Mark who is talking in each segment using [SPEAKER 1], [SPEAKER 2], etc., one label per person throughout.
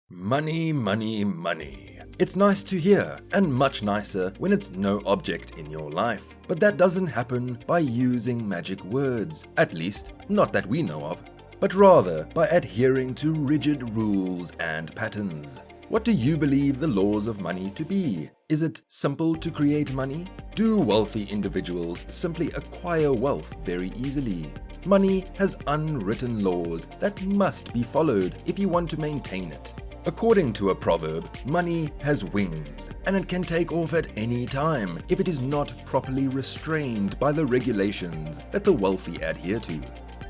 [SPEAKER 1] Money, money, money. It's nice to hear, and much nicer when it's no object in your life. But that doesn't happen by using magic words, at least not that we know of, but rather by adhering to rigid rules and patterns. What do you believe the laws of money to be? Is it simple to create money? Do wealthy individuals simply acquire wealth very easily? Money has unwritten laws that must be followed if you want to maintain it. According to a proverb, money has wings, and it can take off at any time if it is not properly restrained by the regulations that the wealthy adhere to.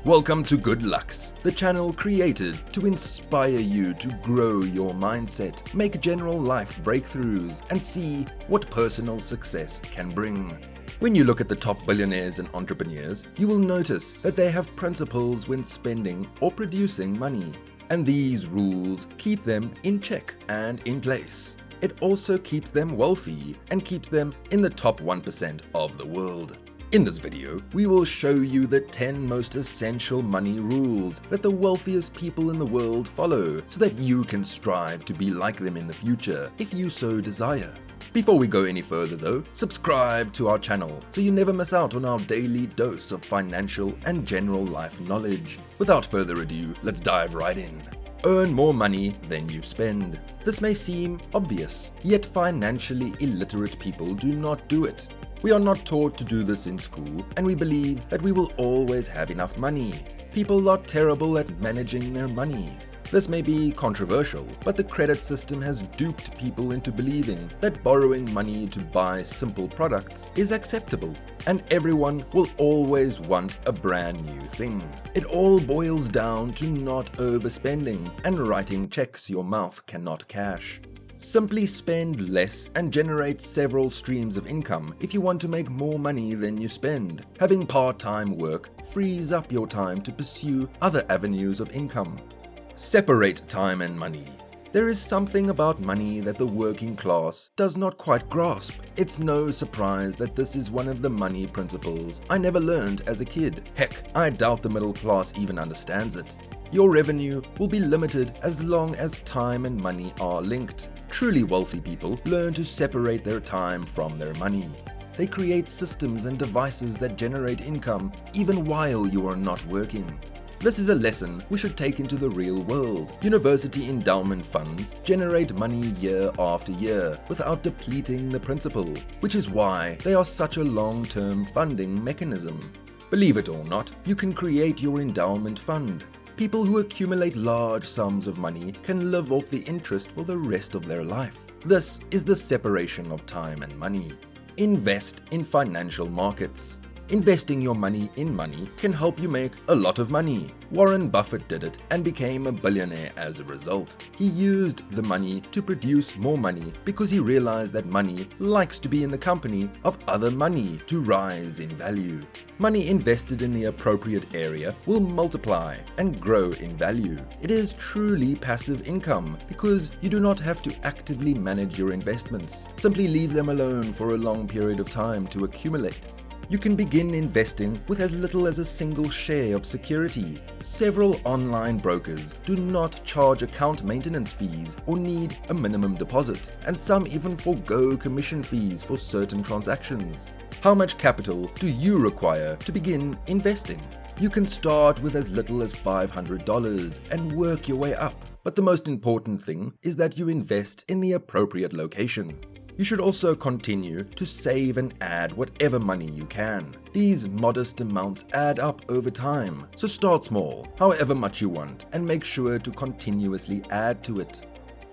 [SPEAKER 1] Welcome to Good Lucks, the channel created to inspire you to grow your mindset, make general life breakthroughs, and see what personal success can bring. When you look at the top billionaires and entrepreneurs, you will notice that they have principles when spending or producing money. And these rules keep them in check and in place. It also keeps them wealthy and keeps them in the top 1% of the world. In this video, we will show you the 10 most essential money rules that the wealthiest people in the world follow so that you can strive to be like them in the future if you so desire. Before we go any further though, subscribe to our channel so you never miss out on our daily dose of financial and general life knowledge. Without further ado, let's dive right in. Earn more money than you spend. This may seem obvious, yet financially illiterate people do not do it. We are not taught to do this in school, and we believe that we will always have enough money. People are terrible at managing their money. This may be controversial, but the credit system has duped people into believing that borrowing money to buy simple products is acceptable, and everyone will always want a brand new thing. It all boils down to not overspending and writing checks your mouth cannot cash. Simply spend less and generate several streams of income if you want to make more money than you spend. Having part-time work frees up your time to pursue other avenues of income. Separate time and money. There is something about money that the working class does not quite grasp. It's no surprise that this is one of the money principles I never learned as a kid. Heck, I doubt the middle class even understands it. Your revenue will be limited as long as time and money are linked. Truly wealthy people learn to separate their time from their money. They create systems and devices that generate income even while you are not working. This is a lesson we should take into the real world. University endowment funds generate money year after year without depleting the principal, which is why they are such a long-term funding mechanism. Believe it or not, you can create your endowment fund. People who accumulate large sums of money can live off the interest for the rest of their life. This is the separation of time and money. Invest in financial markets. Investing your money in money can help you make a lot of money. Warren Buffett did it and became a billionaire as a result. He used the money to produce more money because he realized that money likes to be in the company of other money to rise in value. Money invested in the appropriate area will multiply and grow in value. It is truly passive income because you do not have to actively manage your investments. Simply leave them alone for a long period of time to accumulate. You can begin investing with as little as a single share of security. Several online brokers do not charge account maintenance fees or need a minimum deposit, and some even forego commission fees for certain transactions. How much capital do you require to begin investing? You can start with as little as $500 and work your way up, but the most important thing is that you invest in the appropriate location. You should also continue to save and add whatever money you can. These modest amounts add up over time, so start small, however much you want, and make sure to continuously add to it.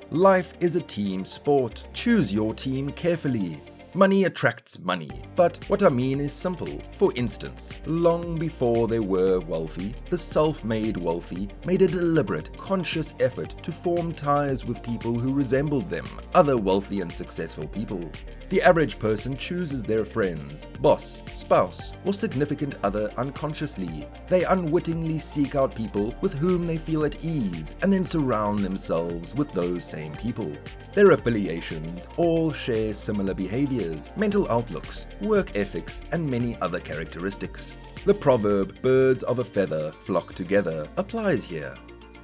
[SPEAKER 1] Life is a team sport. Choose your team carefully. Money attracts money, but what I mean is simple. For instance, long before they were wealthy, the self-made wealthy made a deliberate, conscious effort to form ties with people who resembled them, other wealthy and successful people. The average person chooses their friends, boss, spouse, or significant other unconsciously. They unwittingly seek out people with whom they feel at ease and then surround themselves with those same people. Their affiliations all share similar behaviors, mental outlooks, work ethics, and many other characteristics. The proverb, "birds of a feather flock together," applies here.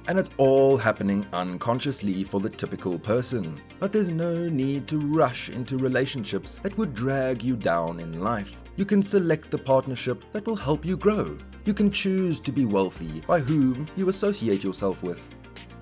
[SPEAKER 1] and it's all happening unconsciously for the typical person. But there's no need to rush into relationships that would drag you down in life. You can select the partnership that will help you grow. You can choose to be wealthy by whom you associate yourself with.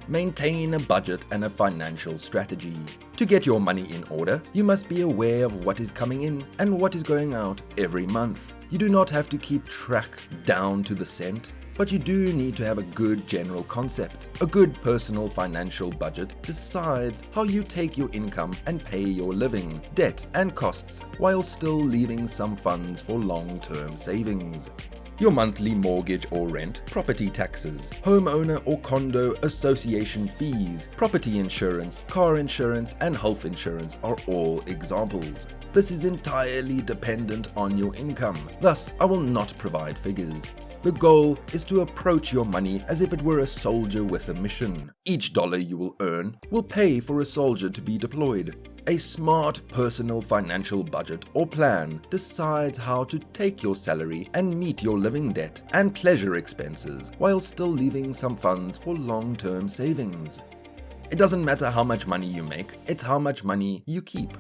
[SPEAKER 1] Maintain a budget and a financial strategy. To get your money in order, you must be aware of what is coming in and what is going out every month. You do not have to keep track down to the cent, but you do need to have a good general concept. A good personal financial budget decides how you take your income and pay your living, debt, and costs while still leaving some funds for long-term savings. Your monthly mortgage or rent, property taxes, homeowner or condo association fees, property insurance, car insurance, and health insurance are all examples. This is entirely dependent on your income, thus I will not provide figures. The goal is to approach your money as if it were a soldier with a mission. Each dollar you will earn will pay for a soldier to be deployed. A smart personal financial budget or plan decides how to take your salary and meet your living debt and pleasure expenses while still leaving some funds for long-term savings. It doesn't matter how much money you make, it's how much money you keep.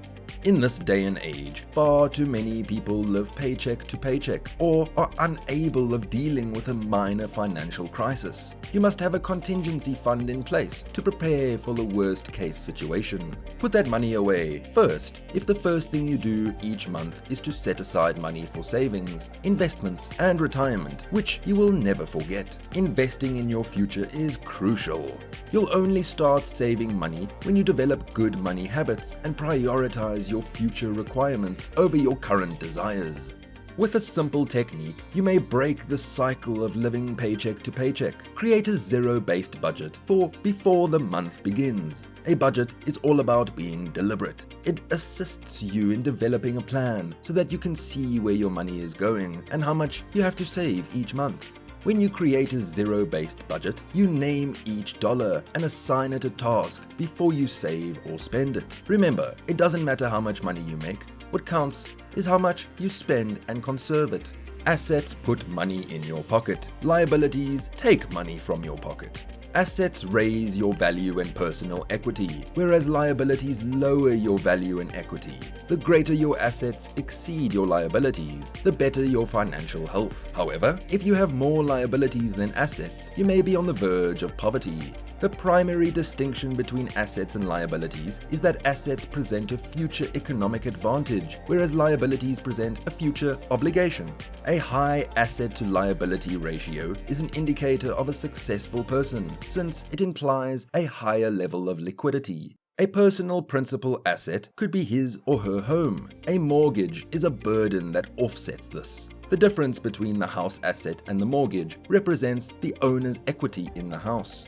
[SPEAKER 1] In this day and age, far too many people live paycheck to paycheck or are unable of dealing with a minor financial crisis. You must have a contingency fund in place to prepare for the worst case situation. Put that money away first if the first thing you do each month is to set aside money for savings, investments, and retirement, which you will never forget. Investing in your future is crucial. You'll only start saving money when you develop good money habits and prioritize your future requirements over your current desires. With a simple technique, you may break the cycle of living paycheck to paycheck. Create a zero-based budget for before the month begins. A budget is all about being deliberate. It assists you in developing a plan so that you can see where your money is going and how much you have to save each month. When you create a zero-based budget, you name each dollar and assign it a task before you save or spend it. Remember, it doesn't matter how much money you make. What counts is how much you spend and conserve it. Assets put money in your pocket. Liabilities take money from your pocket. Assets raise your value and personal equity, whereas liabilities lower your value and equity. The greater your assets exceed your liabilities, the better your financial health. However, if you have more liabilities than assets, you may be on the verge of poverty. The primary distinction between assets and liabilities is that assets present a future economic advantage, whereas liabilities present a future obligation. A high asset to liability ratio is an indicator of a successful person, since it implies a higher level of liquidity. A personal principal asset could be his or her home. A mortgage is a burden that offsets this. The difference between the house asset and the mortgage represents the owner's equity in the house.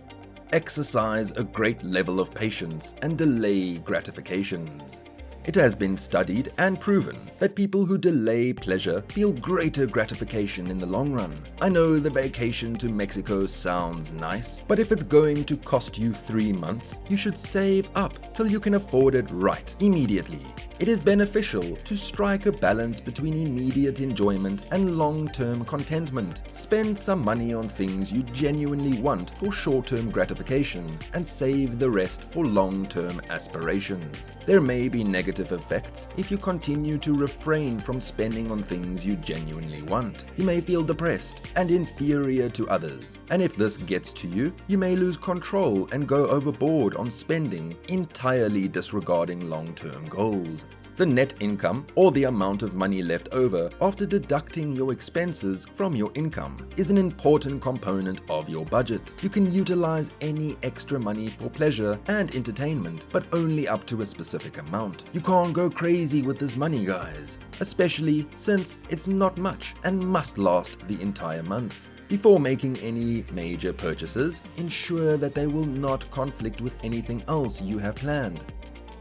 [SPEAKER 1] Exercise a great level of patience and delay gratifications. It has been studied and proven that people who delay pleasure feel greater gratification in the long run. I know the vacation to Mexico sounds nice, but if it's going to cost you 3 months, you should save up till you can afford it right immediately. It is beneficial to strike a balance between immediate enjoyment and long-term contentment. Spend some money on things you genuinely want for short-term gratification and save the rest for long-term aspirations. There may be negative effects if you continue to refrain from spending on things you genuinely want. You may feel depressed and inferior to others, and if this gets to you, you may lose control and go overboard on spending, entirely disregarding long-term goals. The net income, or the amount of money left over after deducting your expenses from your income, is an important component of your budget. You can utilize any extra money for pleasure and entertainment, but only up to a specific amount. You can't go crazy with this money, guys, especially since it's not much and must last the entire month. Before making any major purchases, ensure that they will not conflict with anything else you have planned.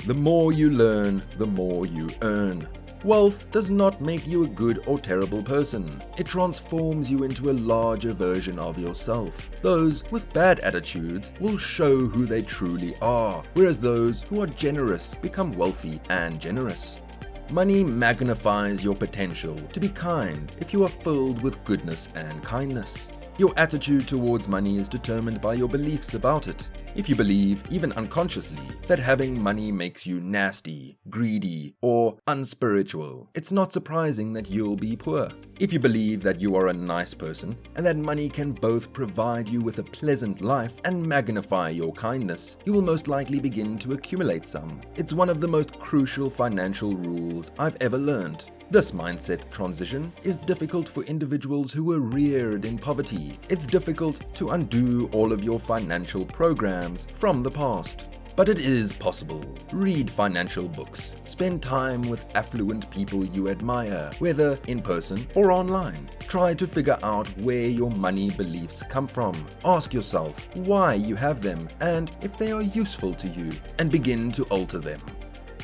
[SPEAKER 1] The more you learn, the more you earn. Wealth does not make you a good or terrible person. It transforms you into a larger version of yourself. Those with bad attitudes will show who they truly are, whereas those who are generous become wealthy and generous. Money magnifies your potential to be kind if you are filled with goodness and kindness. Your attitude towards money is determined by your beliefs about it. If you believe, even unconsciously, that having money makes you nasty, greedy, or unspiritual, it's not surprising that you'll be poor. If you believe that you are a nice person and that money can both provide you with a pleasant life and magnify your kindness, you will most likely begin to accumulate some. It's one of the most crucial financial rules I've ever learned. This mindset transition is difficult for individuals who were reared in poverty. It's difficult to undo all of your financial programs from the past. But it is possible. Read financial books. Spend time with affluent people you admire, whether in person or online. Try to figure out where your money beliefs come from. Ask yourself why you have them and if they are useful to you, and begin to alter them.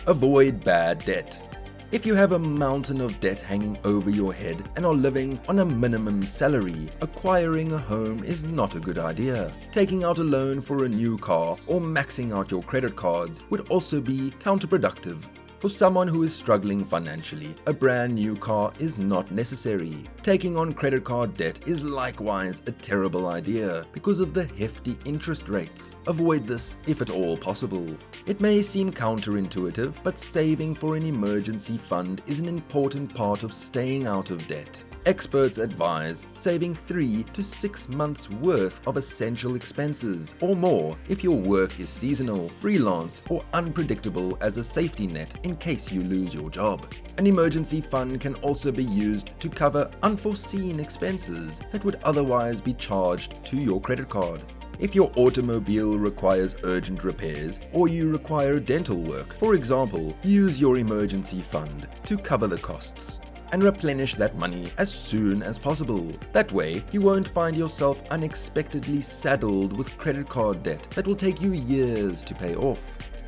[SPEAKER 1] Avoid bad debt. If you have a mountain of debt hanging over your head and are living on a minimum salary, acquiring a home is not a good idea. Taking out a loan for a new car or maxing out your credit cards would also be counterproductive. For someone who is struggling financially, a brand new car is not necessary. Taking on credit card debt is likewise a terrible idea because of the hefty interest rates. Avoid this if at all possible. It may seem counterintuitive, but saving for an emergency fund is an important part of staying out of debt. Experts advise saving 3 to 6 months' worth of essential expenses or more if your work is seasonal, freelance, or unpredictable as a safety net in case you lose your job. An emergency fund can also be used to cover unforeseen expenses that would otherwise be charged to your credit card. If your automobile requires urgent repairs or you require dental work, for example, use your emergency fund to cover the costs and replenish that money as soon as possible. That way, you won't find yourself unexpectedly saddled with credit card debt that will take you years to pay off.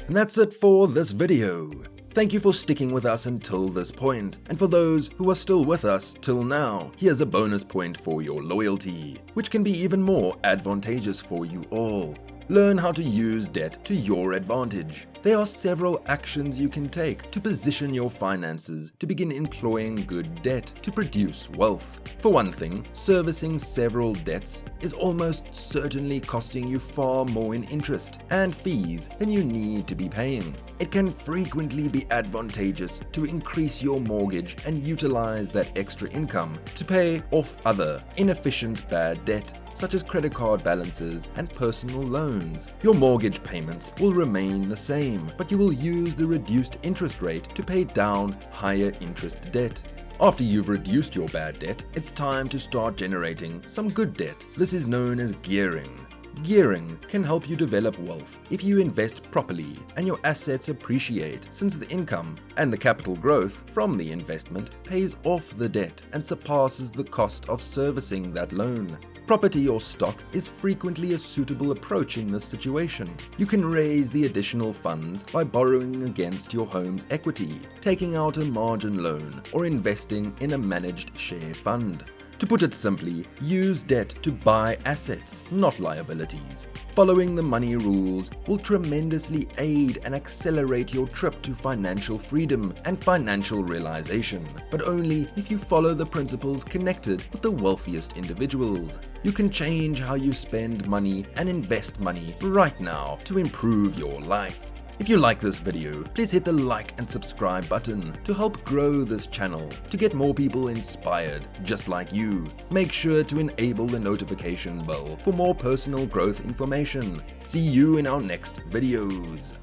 [SPEAKER 1] And that's it for this video. Thank you for sticking with us until this point, and for those who are still with us till now, here's a bonus point for your loyalty, which can be even more advantageous for you all. Learn how to use debt to your advantage. There are several actions you can take to position your finances to begin employing good debt to produce wealth. For one thing, servicing several debts is almost certainly costing you far more in interest and fees than you need to be paying. It can frequently be advantageous to increase your mortgage and utilize that extra income to pay off other inefficient bad debt, such as credit card balances and personal loans. Your mortgage payments will remain the same, but you will use the reduced interest rate to pay down higher interest debt. After you've reduced your bad debt, it's time to start generating some good debt. This is known as gearing. Gearing can help you develop wealth if you invest properly and your assets appreciate, since the income and the capital growth from the investment pays off the debt and surpasses the cost of servicing that loan. Property or stock is frequently a suitable approach in this situation. You can raise the additional funds by borrowing against your home's equity, taking out a margin loan, or investing in a managed share fund. To put it simply, use debt to buy assets, not liabilities. Following the money rules will tremendously aid and accelerate your trip to financial freedom and financial realization, but only if you follow the principles connected with the wealthiest individuals. You can change how you spend money and invest money right now to improve your life. If you like this video, please hit the like and subscribe button to help grow this channel to get more people inspired just like you. Make sure to enable the notification bell for more personal growth information. See you in our next videos.